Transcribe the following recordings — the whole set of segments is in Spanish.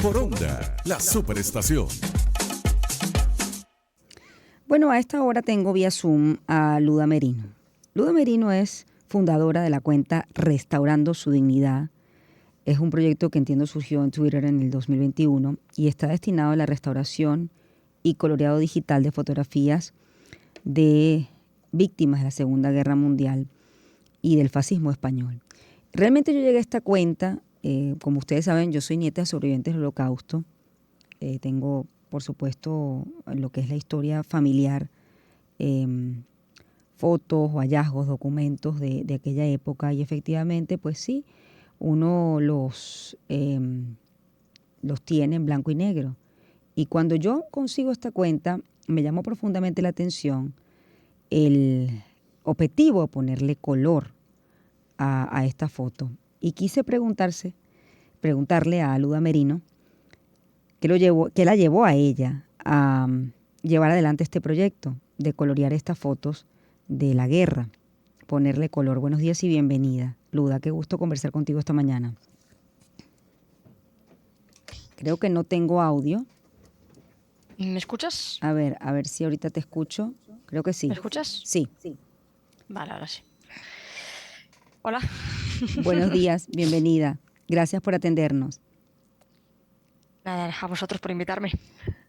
por Onda, la superestación. Bueno, a esta hora tengo vía Zoom a Luda Merino. Luda Merino es fundadora de la cuenta Restaurando su Dignidad. Es un proyecto que entiendo surgió en Twitter en el 2021 y está destinado a la restauración y coloreado digital de fotografías de víctimas de la Segunda Guerra Mundial y del fascismo español. Realmente yo llegué a esta cuenta, como ustedes saben, yo soy nieta de sobrevivientes del Holocausto. Tengo, por supuesto, lo que es la historia familiar, fotos o hallazgos, documentos de aquella época, y efectivamente, pues sí, uno los tiene en blanco y negro. Y cuando yo consigo esta cuenta, me llamó profundamente la atención el objetivo de ponerle color a esta foto. Y quise preguntarle a Luda Merino qué la llevó a ella a llevar adelante este proyecto de colorear estas fotos de la guerra, ponerle color. Buenos días y bienvenida. Luda, qué gusto conversar contigo esta mañana. Creo que no tengo audio. ¿Me escuchas? A ver si ahorita te escucho. Creo que sí. ¿Me escuchas? Sí. Vale, ahora sí. Hola. Buenos días, bienvenida. Gracias por atendernos. Nada, a vosotros por invitarme.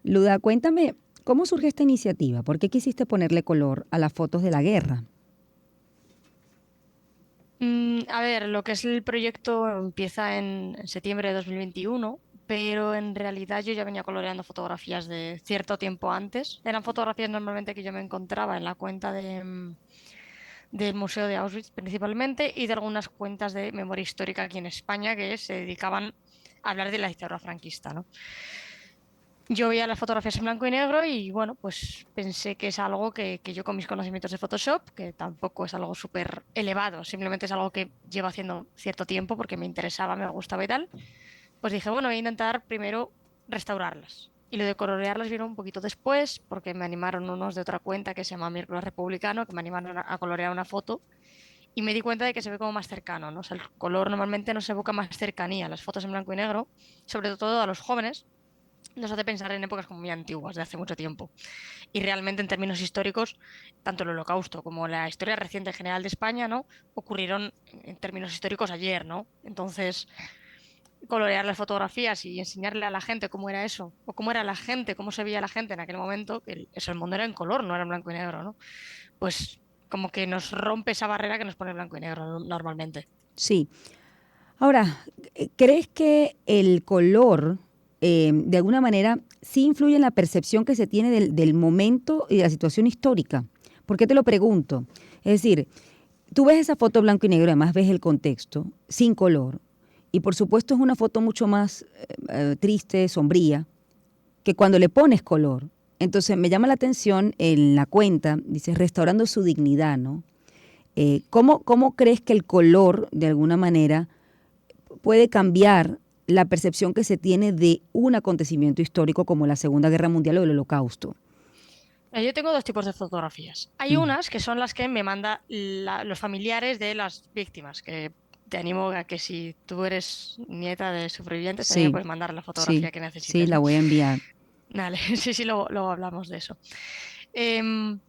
Luda, cuéntame, ¿cómo surge esta iniciativa? ¿Por qué quisiste ponerle color a las fotos de la guerra? A ver, lo que es el proyecto empieza en septiembre de 2021, pero en realidad yo ya venía coloreando fotografías de cierto tiempo antes. Eran fotografías normalmente que yo me encontraba en la cuenta del Museo de Auschwitz principalmente y de algunas cuentas de memoria histórica aquí en España que se dedicaban a hablar de la dictadura franquista, ¿no? Yo veía las fotografías en blanco y negro y bueno, pues pensé que es algo que yo con mis conocimientos de Photoshop, que tampoco es algo súper elevado, simplemente es algo que llevo haciendo cierto tiempo porque me interesaba, me gustaba y tal, pues dije, bueno, voy a intentar primero restaurarlas. Y lo de colorearlas vino un poquito después porque me animaron unos de otra cuenta que se llama Miércoles Republicano, que me animaron a colorear una foto y me di cuenta de que se ve como más cercano, ¿no? O sea, el color normalmente nos evoca más cercanía, las fotos en blanco y negro, sobre todo a los jóvenes nos hace pensar en épocas como muy antiguas, de hace mucho tiempo. Y realmente en términos históricos, tanto el Holocausto como la historia reciente en general de España, ¿no? Ocurrieron en términos históricos ayer, ¿no? Entonces, colorear las fotografías y enseñarle a la gente cómo era eso, o cómo era la gente, cómo se veía la gente en aquel momento, que el mundo era en color, no era en blanco y negro, ¿no? Pues como que nos rompe esa barrera que nos pone blanco y negro normalmente. Sí. Ahora, ¿crees que el color, de alguna manera, sí influye en la percepción que se tiene del momento y de la situación histórica? ¿Por qué te lo pregunto? Es decir, tú ves esa foto blanco y negro, además ves el contexto, sin color, y por supuesto es una foto mucho más triste, sombría, que cuando le pones color. Entonces me llama la atención en la cuenta, dice, restaurando su dignidad, ¿no? ¿Cómo crees que el color, de alguna manera, puede cambiar la percepción que se tiene de un acontecimiento histórico como la Segunda Guerra Mundial o el Holocausto? Yo tengo dos tipos de fotografías. Hay Mm. unas que son las que me mandan los familiares de las víctimas, que te animo a que si tú eres nieta de supervivientes, también me Sí, puedes mandar la fotografía sí, que sí, necesites, la ¿no? voy a enviar. Dale, sí, sí, luego hablamos de eso. Em,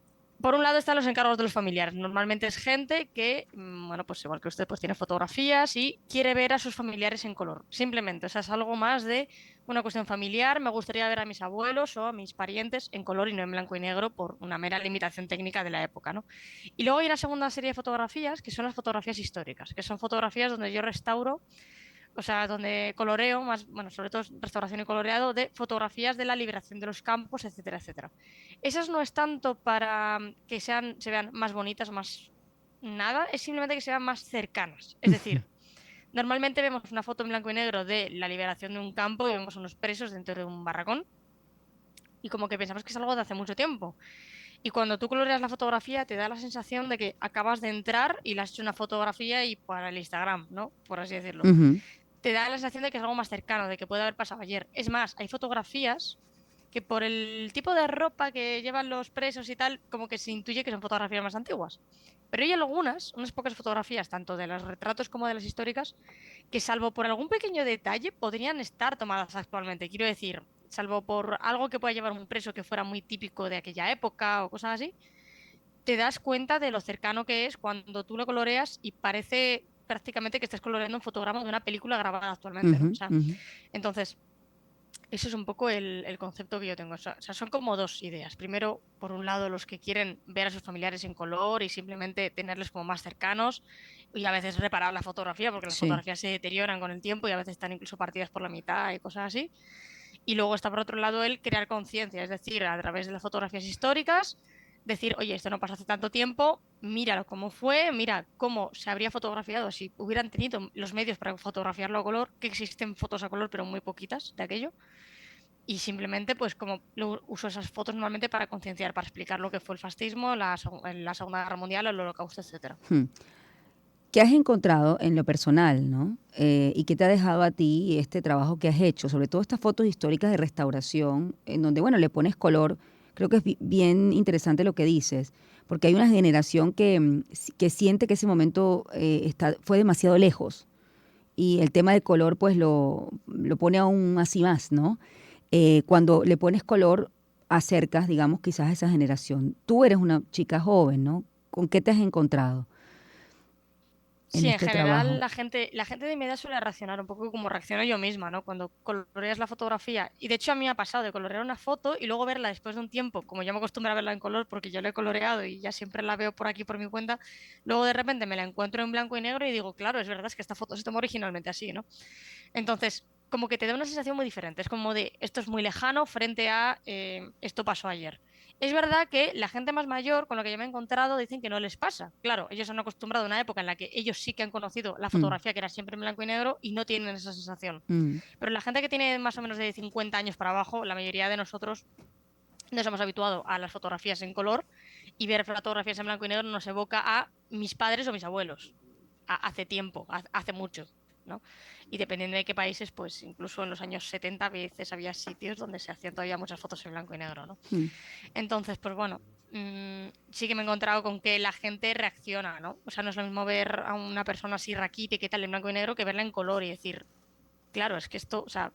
por un lado están los encargos de los familiares. Normalmente es gente que, bueno, pues igual que usted, pues tiene fotografías y quiere ver a sus familiares en color. Simplemente, o sea, es algo más de una cuestión familiar. Me gustaría ver a mis abuelos o a mis parientes en color y no en blanco y negro por una mera limitación técnica de la época, ¿no? Y luego hay una segunda serie de fotografías que son las fotografías históricas, que son fotografías donde yo restauro, o sea, donde coloreo, más, bueno, sobre todo restauración y coloreado de fotografías de la liberación de los campos, etcétera, etcétera. Esas no es tanto para que se vean más bonitas o más nada, es simplemente que se vean más cercanas. Es decir, normalmente vemos una foto en blanco y negro de la liberación de un campo y vemos unos presos dentro de un barracón y como que pensamos que es algo de hace mucho tiempo. Y cuando tú coloreas la fotografía te da la sensación de que acabas de entrar y le has hecho una fotografía y para el Instagram, ¿no? Por así decirlo, Ujú. te da la sensación de que es algo más cercano, de que puede haber pasado ayer. Es más, hay fotografías que por el tipo de ropa que llevan los presos y tal, como que se intuye que son fotografías más antiguas. Pero hay unas pocas fotografías, tanto de los retratos como de las históricas, que salvo por algún pequeño detalle podrían estar tomadas actualmente. Quiero decir, salvo por algo que pueda llevar un preso que fuera muy típico de aquella época o cosas así, te das cuenta de lo cercano que es cuando tú lo coloreas y parece prácticamente que estás coloreando un fotograma de una película grabada actualmente, ¿no? O Ujú, sea, ujú. entonces, ese es un poco el concepto que yo tengo. O sea, son como dos ideas. Primero, por un lado, los que quieren ver a sus familiares en color y simplemente tenerles como más cercanos y a veces reparar la fotografía, porque las Sí. fotografías se deterioran con el tiempo y a veces están incluso partidas por la mitad y cosas así. Y luego está por otro lado el crear conciencia, es decir, a través de las fotografías históricas, decir, oye, esto no pasó hace tanto tiempo, míralo cómo fue, mira cómo se habría fotografiado si hubieran tenido los medios para fotografiarlo a color, que existen fotos a color, pero muy poquitas de aquello. Y simplemente, pues como uso esas fotos normalmente para concienciar, para explicar lo que fue el fascismo, la Segunda Guerra Mundial, el Holocausto, etcétera. Hmm. ¿Qué has encontrado en lo personal, ¿no? ¿Y qué te ha dejado a ti este trabajo que has hecho? Sobre todo estas fotos históricas de restauración, en donde, bueno, le pones color. Creo que es bien interesante lo que dices, porque hay una generación que siente que ese momento fue demasiado lejos. Y el tema del color, pues lo pone aún así más, ¿no? Cuando le pones color, acercas, digamos, quizás a esa generación. Tú eres una chica joven, ¿no? ¿Con qué te has encontrado en Sí, en este general trabajo? la gente de mi edad suele reaccionar un poco como reacciono yo misma, ¿no? Cuando coloreas la fotografía. Y de hecho a mí me ha pasado de colorear una foto y luego verla después de un tiempo, como ya me acostumbro a verla en color porque yo la he coloreado y ya siempre la veo por aquí por mi cuenta, luego de repente me la encuentro en blanco y negro y digo, claro, es verdad, es que esta foto se tomó originalmente así, ¿no? Entonces, como que te da una sensación muy diferente. Es como de esto es muy lejano frente a esto pasó ayer. Es verdad que la gente más mayor, con lo que yo me he encontrado, dicen que no les pasa. Claro, ellos han acostumbrado a una época en la que ellos sí que han conocido la Mm, fotografía que era siempre en blanco y negro y no tienen esa sensación. mm, Pero la gente que tiene más o menos de 50 años para abajo, la mayoría de nosotros nos hemos habituado a las fotografías en color y ver fotografías en blanco y negro nos evoca a mis padres o mis abuelos, hace tiempo, hace mucho, ¿no? Y dependiendo de qué países, pues incluso en los años 70 a veces había sitios donde se hacían todavía muchas fotos en blanco y negro, ¿no? mm. Entonces, pues bueno, sí que me he encontrado con que la gente reacciona, ¿no? O sea, no es lo mismo ver a una persona así raquítica y tal en blanco y negro que verla en color y decir, claro, es que esto, o sea,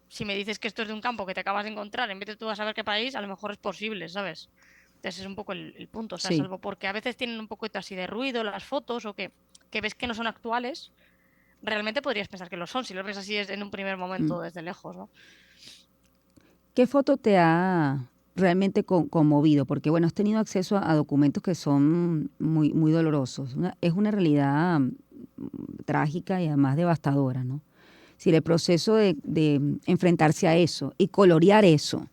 si me dices que esto es de un campo que te acabas de encontrar, en vez de tú a saber qué país, a lo mejor es posible, ¿sabes? Entonces es un poco el punto, o sea, Sí. salvo porque a veces tienen un poquito así de ruido las fotos o que ves que no son actuales, realmente podrías pensar que lo son, si lo ves así es en un primer Mm. momento desde lejos, ¿no? ¿Qué foto te ha realmente conmovido? Porque, bueno, has tenido acceso a documentos que son muy, muy dolorosos. Es una realidad trágica y además devastadora, ¿no? Si el proceso de enfrentarse a eso y colorear eso.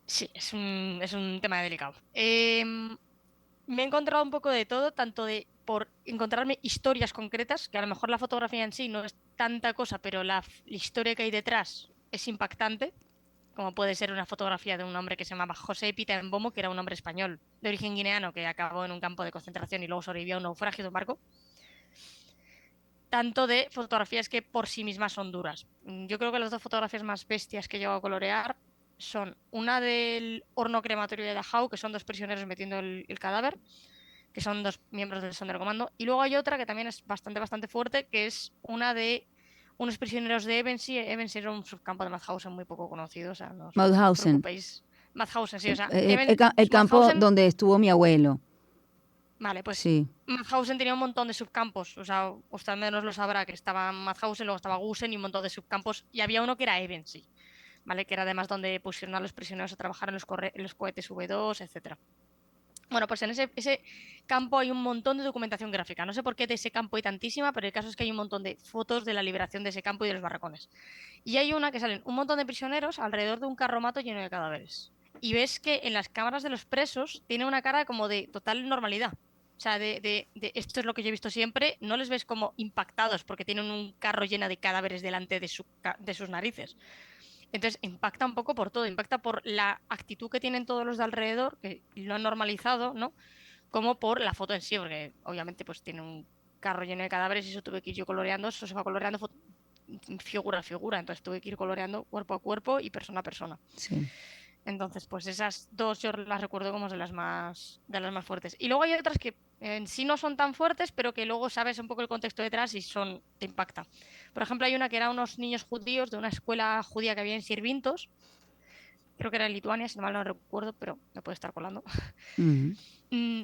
Sí, es un tema delicado. Me he encontrado un poco de todo, tanto de por encontrarme historias concretas, que a lo mejor la fotografía en sí no es tanta cosa, pero la historia que hay detrás es impactante, como puede ser una fotografía de un hombre que se llamaba José Pita Mbomo, que era un hombre español de origen guineano que acabó en un campo de concentración y luego sobrevivió a un naufragio de un barco, tanto de fotografías que por sí mismas son duras. Yo creo que las dos fotografías más bestias que he llegado a colorear son una del horno crematorio de Dachau, que son dos prisioneros metiendo el cadáver, que son dos miembros del Sonderkommando, Comando, y luego hay otra que también es bastante, bastante fuerte, que es una de unos prisioneros de Ebensee. Ebensee era un subcampo de Mauthausen muy poco conocido, o sea, no os Mauthausen, preocupéis. Mauthausen, sí, o sea, el campo Mauthausen, donde estuvo mi abuelo. vale, pues Sí. Mauthausen tenía un montón de subcampos, o sea, usted al menos lo sabrá, que estaba Mauthausen, luego estaba Gusen y un montón de subcampos, y había uno que era Ebensee, ¿vale? Que era además donde pusieron a los prisioneros a trabajar en los cohetes V2, etcétera. Bueno, pues en ese campo hay un montón de documentación gráfica. No sé por qué de ese campo hay tantísima, pero el caso es que hay un montón de fotos de la liberación de ese campo y de los barracones. Y hay una que salen un montón de prisioneros alrededor de un carromato lleno de cadáveres. Y ves que en las cámaras de los presos tiene una cara como de total normalidad. O sea, de esto es lo que yo he visto siempre. No les ves como impactados porque tienen un carro lleno de cadáveres delante de sus narices. Entonces impacta un poco por todo, impacta por la actitud que tienen todos los de alrededor, que lo han normalizado, ¿no? Como por la foto en sí, porque obviamente pues tiene un carro lleno de cadáveres y eso tuve que ir yo coloreando, eso se va coloreando figura a figura, entonces tuve que ir coloreando cuerpo a cuerpo y persona a persona. Sí. Entonces, pues esas dos yo las recuerdo como de las más fuertes. Y luego hay otras que en sí no son tan fuertes, pero que luego sabes un poco el contexto detrás y te impacta. Por ejemplo, hay una que era unos niños judíos de una escuela judía que había en Sirvintos, creo que era en Lituania, si no mal no recuerdo, pero me puede estar colando. Ujú.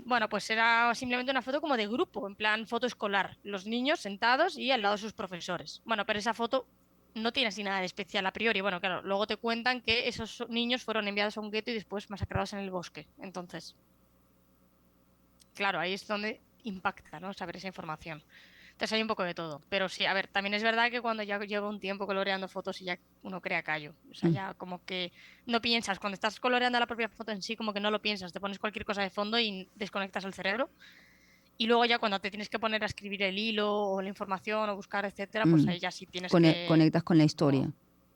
Bueno, pues era simplemente una foto como de grupo, en plan foto escolar, los niños sentados y al lado de sus profesores. Bueno, pero esa foto no tiene así nada de especial a priori. Bueno, claro, luego te cuentan que esos niños fueron enviados a un gueto y después masacrados en el bosque. Entonces, claro, ahí es donde impacta, ¿no? Saber esa información. Entonces hay un poco de todo. Pero sí, a ver, también es verdad que cuando ya llevo un tiempo coloreando fotos y ya uno crea callo. O sea, Mm. ya como que no piensas, cuando estás coloreando la propia foto en sí, como que no lo piensas, te pones cualquier cosa de fondo y desconectas el cerebro. Y luego ya cuando te tienes que poner a escribir el hilo o la información o buscar, etcétera, pues Mm. ahí ya sí tienes que... Conectas con la como- historia.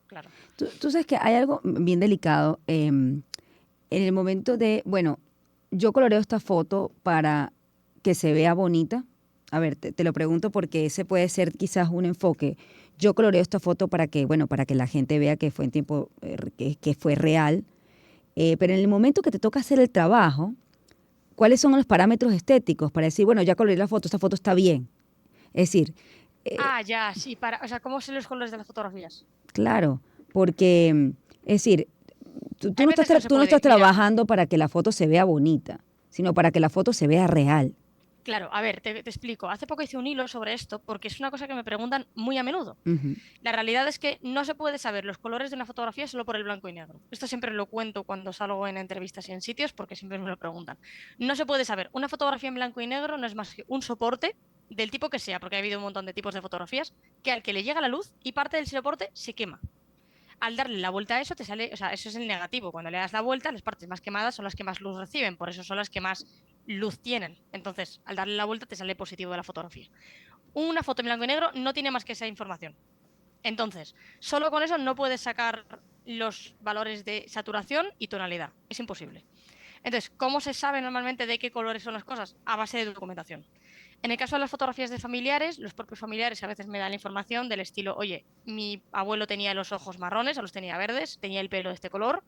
claro. Tú sabes que hay algo bien delicado en el momento de, bueno, yo coloreo esta foto para que se vea bonita. A ver, te lo pregunto porque ese puede ser quizás un enfoque. Yo coloreo esta foto para que, bueno, para que la gente vea que fue en tiempo, que fue real. Pero en el momento que te toca hacer el trabajo, ¿cuáles son los parámetros estéticos para decir, bueno, ya coloreé la foto, esta foto está bien? Es decir, eh, Ah, ya, sí, o sea, ¿cómo son los colores de las fotografías? claro, porque, es decir, Hay veces que no se tú no estás puede. Mira, trabajando para que la foto se vea bonita, sino para que la foto se vea real. claro, a ver, te explico. Hace poco hice un hilo sobre esto porque es una cosa que me preguntan muy a menudo. Ujú. La realidad es que no se puede saber los colores de una fotografía solo por el blanco y negro. Esto siempre lo cuento cuando salgo en entrevistas y en sitios porque siempre me lo preguntan. No se puede saber. Una fotografía en blanco y negro no es más que un soporte del tipo que sea, porque ha habido un montón de tipos de fotografías, que al que le llega la luz y parte del soporte se quema. Al darle la vuelta a eso te sale, o sea, eso es el negativo. Cuando le das la vuelta, las partes más quemadas son las que más luz reciben, por eso son las que más luz tienen. Entonces, al darle la vuelta te sale positivo de la fotografía. Una foto en blanco y negro no tiene más que esa información. Entonces, solo con eso no puedes sacar los valores de saturación y tonalidad. Es imposible. Entonces, ¿cómo se sabe normalmente de qué colores son las cosas? A base de documentación. En el caso de las fotografías de familiares, los propios familiares a veces me dan la información del estilo, oye, mi abuelo tenía los ojos marrones o los tenía verdes, tenía el pelo de este color.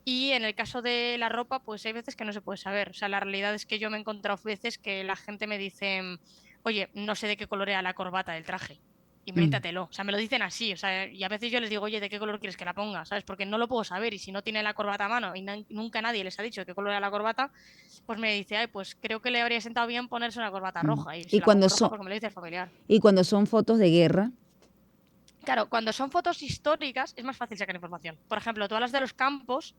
Y en el caso de la ropa, pues hay veces que no se puede saber. O sea, la realidad es que yo me he encontrado veces que la gente me dice, oye, no sé de qué color era la corbata del traje. Mm. Invéntatelo. O sea, me lo dicen así. O sea, y a veces yo les digo, oye, ¿de qué color quieres que la ponga? ¿Sabes? Porque no lo puedo saber. Y si no tiene la corbata a mano y nunca nadie les ha dicho de qué color era la corbata, pues me dice, ay, pues creo que le habría sentado bien ponerse una corbata Mm. roja. Y Y se la cuando pongo roja son, porque me lo dice el familiar. y cuando son fotos de guerra, Claro, cuando son fotos históricas es más fácil sacar información. Por ejemplo, todas las de los campos,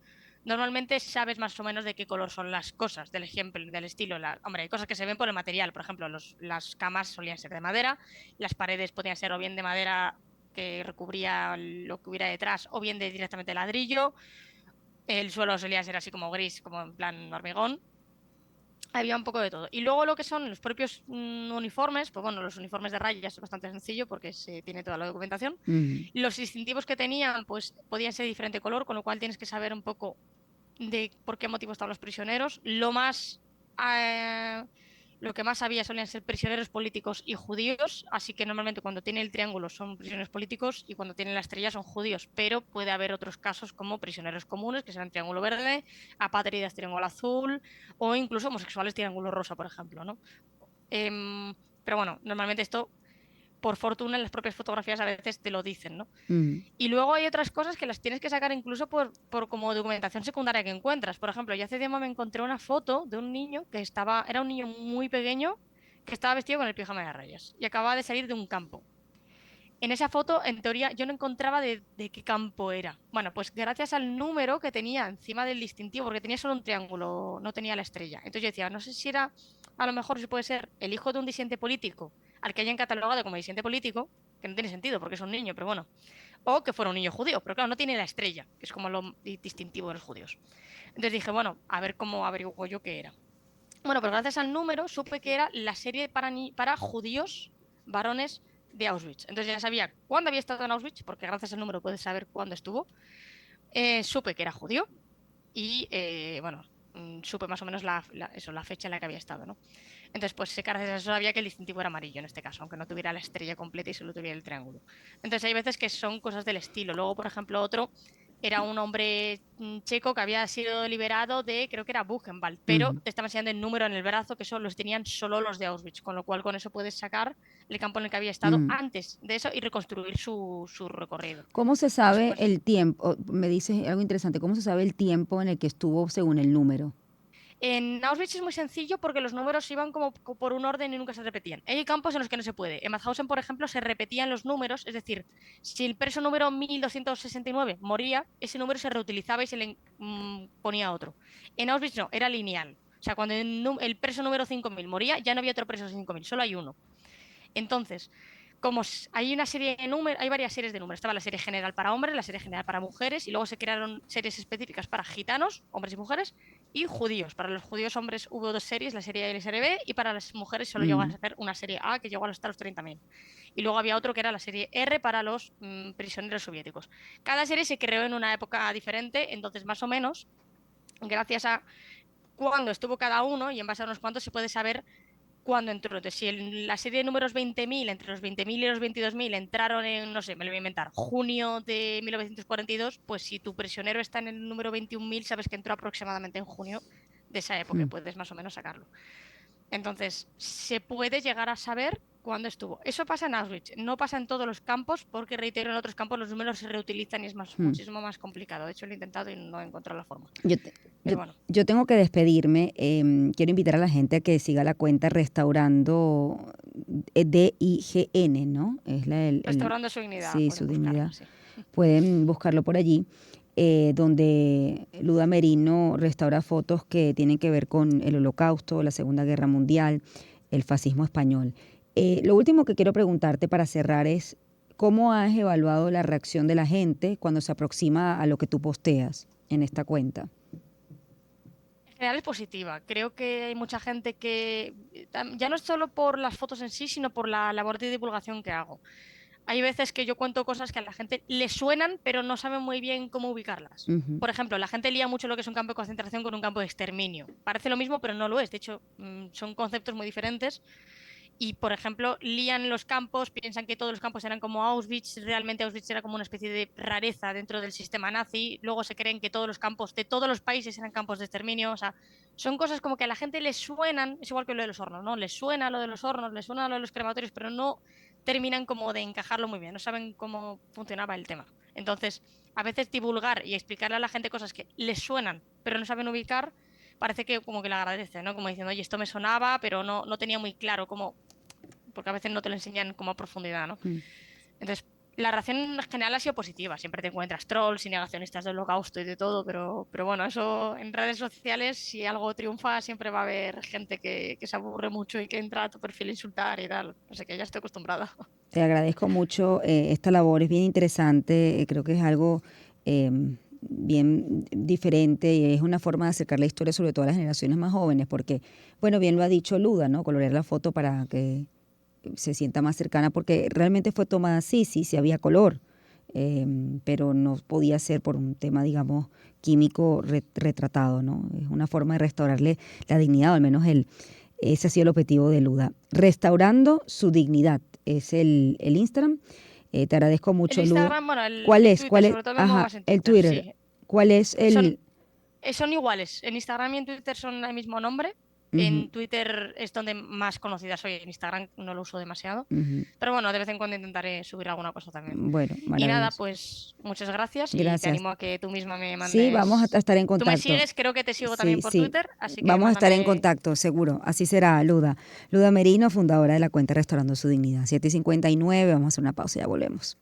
normalmente sabes más o menos de qué color son las cosas, del ejemplo, del estilo. Hombre, hay cosas que se ven por el material. Por ejemplo, las camas solían ser de madera, las paredes podían ser o bien de madera que recubría lo que hubiera detrás, o bien de directamente ladrillo. El suelo solía ser así como gris, como en plan hormigón. Había un poco de todo. Y luego lo que son los propios uniformes, pues bueno, los uniformes de rayas es bastante sencillo porque se tiene toda la documentación. mm, Los distintivos que tenían, pues podían ser de diferente color, con lo cual tienes que saber un poco de por qué motivo estaban los prisioneros. Eh, lo que más había solían ser prisioneros políticos y judíos, así que normalmente cuando tiene el triángulo son prisioneros políticos y cuando tiene la estrella son judíos, pero puede haber otros casos como prisioneros comunes, que serán triángulo verde, apátridas triángulo azul o incluso homosexuales triángulo rosa, por ejemplo, ¿no? Pero bueno, normalmente esto, por fortuna, en las propias fotografías a veces te lo dicen, ¿no? mm, Y luego hay otras cosas que las tienes que sacar incluso por como documentación secundaria que encuentras. Por ejemplo, yo hace tiempo me encontré una foto de un niño era un niño muy pequeño que estaba vestido con el pijama de rayas y acababa de salir de un campo. En esa foto, en teoría, yo no encontraba de qué campo era. Bueno, pues gracias al número que tenía encima del distintivo, porque tenía solo un triángulo, no tenía la estrella. Entonces yo decía, no sé si era, a lo mejor si puede ser el hijo de un disidente político, al que hayan catalogado como disidente político, que no tiene sentido porque es un niño, pero bueno, o que fuera un niño judío, pero claro, no tiene la estrella, que es como lo distintivo de los judíos. Entonces dije, bueno, a ver cómo averiguo yo qué era. Bueno, pues gracias al número supe que era la serie para judíos varones de Auschwitz. Entonces ya sabía cuándo había estado en Auschwitz, porque gracias al número puedes saber cuándo estuvo. Supe que era judío y, bueno, supe más o menos la fecha en la que había estado, ¿no? Entonces, pues gracias a eso sabía que el distintivo era amarillo en este caso, aunque no tuviera la estrella completa y solo tuviera el triángulo. Entonces, hay veces que son cosas del estilo. Luego, por ejemplo, otro era un hombre checo que había sido liberado de, creo que era Buchenwald, pero Ujú. te estaba enseñando el número en el brazo que solo los tenían solo los de Auschwitz, con lo cual con eso puedes sacar el campo en el que había estado Mm. antes de eso y reconstruir su recorrido. ¿Cómo se Eso sabe pues el tiempo? Me dices algo interesante. ¿Cómo se sabe el tiempo en el que estuvo según el número? en Auschwitz es muy sencillo porque los números iban como por un orden y nunca se repetían. Hay campos en los que no se puede. En Mauthausen, por ejemplo, se repetían los números, es decir, si el preso número 1269 moría, ese número se reutilizaba y se le ponía otro. En Auschwitz no, era lineal. O sea, cuando el preso número 5000 moría, ya no había otro preso 5000, solo hay uno. Entonces, como hay una serie de números, hay varias series de números. Estaba la serie general para hombres, la serie general para mujeres, y luego se crearon series específicas para gitanos, hombres y mujeres, y judíos. Para los judíos hombres hubo dos series, la serie A y la serie B, y para las mujeres solo llegó a Mm. ser una serie A que llegó hasta los 30.000. Y luego había otro que era la serie R para los prisioneros soviéticos. Cada serie se creó en una época diferente, entonces más o menos, gracias a cuándo estuvo cada uno y en base a unos cuantos se puede saber cuándo entró. Entonces, si en la serie de números 20.000, entre los 20.000 y los 22.000 entraron en, no sé, me lo voy a inventar, junio de 1942, pues si tu prisionero está en el número 21.000, sabes que entró aproximadamente en junio de esa época y Mm. puedes más o menos sacarlo. Entonces, se puede llegar a saber cuándo estuvo. Eso pasa en Auschwitz, no pasa en todos los campos, porque reitero, en otros campos los números se reutilizan y es Mm. muchísimo más complicado. De hecho, lo he intentado y no he encontrado la forma. Yo, yo, Pero bueno, yo tengo que despedirme. Quiero invitar a la gente a que siga la cuenta Restaurando DIGN, ¿no? Es restaurando su dignidad, sí, su pueden buscarla, dignidad. sí. Pueden buscarlo por allí, donde Luda Merino restaura fotos que tienen que ver con el Holocausto, la Segunda Guerra Mundial, el fascismo español. Lo último que quiero preguntarte para cerrar es, ¿cómo has evaluado la reacción de la gente cuando se aproxima a lo que tú posteas en esta cuenta? En general es positiva. Creo que hay mucha gente que, ya no es solo por las fotos en sí, sino por la labor de divulgación que hago. Hay veces que yo cuento cosas que a la gente le suenan, pero no sabe muy bien cómo ubicarlas. Ujú. Por ejemplo, la gente lía mucho lo que es un campo de concentración con un campo de exterminio. Parece lo mismo, pero no lo es. De hecho, son conceptos muy diferentes. Y, por ejemplo, lían los campos, piensan que todos los campos eran como Auschwitz, realmente Auschwitz era como una especie de rareza dentro del sistema nazi, luego se creen que todos los campos de todos los países eran campos de exterminio, o sea, son cosas como que a la gente le suenan, es igual que lo de los hornos, ¿no? Les suena lo de los hornos, les suena lo de los crematorios, pero no terminan como de encajarlo muy bien, no saben cómo funcionaba el tema. Entonces, a veces divulgar y explicarle a la gente cosas que les suenan, pero no saben ubicar, parece que como que le agradece, ¿no? Como diciendo, oye, esto me sonaba, pero no tenía muy claro cómo, porque a veces no te lo enseñan como a profundidad, ¿no? Mm. Entonces, la reacción en general ha sido positiva. Siempre te encuentras trolls y negacionistas del holocausto y de todo, pero bueno, eso en redes sociales, si algo triunfa, siempre va a haber gente que se aburre mucho y que entra a tu perfil a insultar y tal. O sea que ya estoy acostumbrada. Te agradezco mucho, esta labor es bien interesante, creo que es algo bien diferente y es una forma de acercar la historia sobre todo a las generaciones más jóvenes, porque, bueno, bien lo ha dicho Luda, ¿no? Colorear la foto para que se sienta más cercana, porque realmente fue tomada así, sí, sí había color, pero no podía ser por un tema, digamos, químico retratado, ¿no? Es una forma de restaurarle la dignidad, o al menos ese ha sido el objetivo de Luda. Restaurando su dignidad es el Instagram. Te agradezco El mucho, Luda. Instagram, bueno, el, ¿Cuál el es? ¿Cuál Twitter, es? sobre todo me muevo Ajá, más en el Twitter, Twitter. sí. ¿Cuál es Son, el...? son iguales. En Instagram y en Twitter son el mismo nombre. Ujú, En Twitter es donde más conocida soy. En Instagram no lo uso demasiado. ujú. Pero bueno, de vez en cuando intentaré subir alguna cosa también. Bueno, Y nada, maravilloso. pues muchas gracias y te Gracias. animo a que tú misma me Sí, vamos a mandes. estar en Tú me contacto. sigues, creo que te sigo también Sí, por sí. Twitter, así que Vamos a estar en mándame. contacto, seguro. Así será, Luda. Luda Merino, fundadora de la cuenta Restaurando su Dignidad. 7:59, vamos a hacer una pausa y ya volvemos.